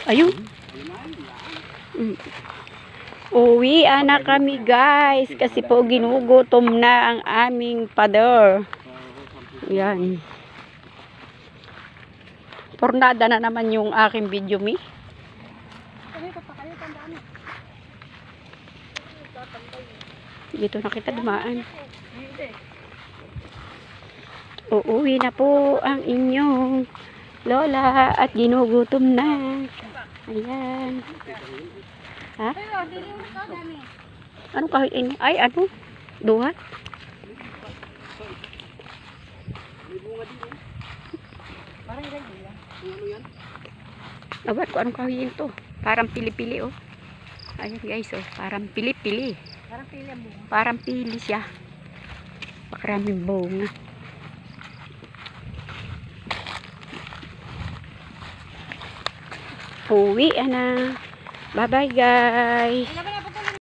Ayun. Uwi na kami guys kasi po ginugutom na ang aming father. Yan. Tornada na naman yung aking video mi. Dito na kita dumaan. Uuwi na po ang inyong lola at ginugutom na. Ayan. Ha? Anong kahit ini? Ay, ano? Duhat? Abat ko anong kahoy to? Parang pili-pili oh. Ayun guys oh, parang pili-pili. Parang pili ang bunga. Parang pili siya. Pakaraming bunga. Uwi na. Bye bye guys.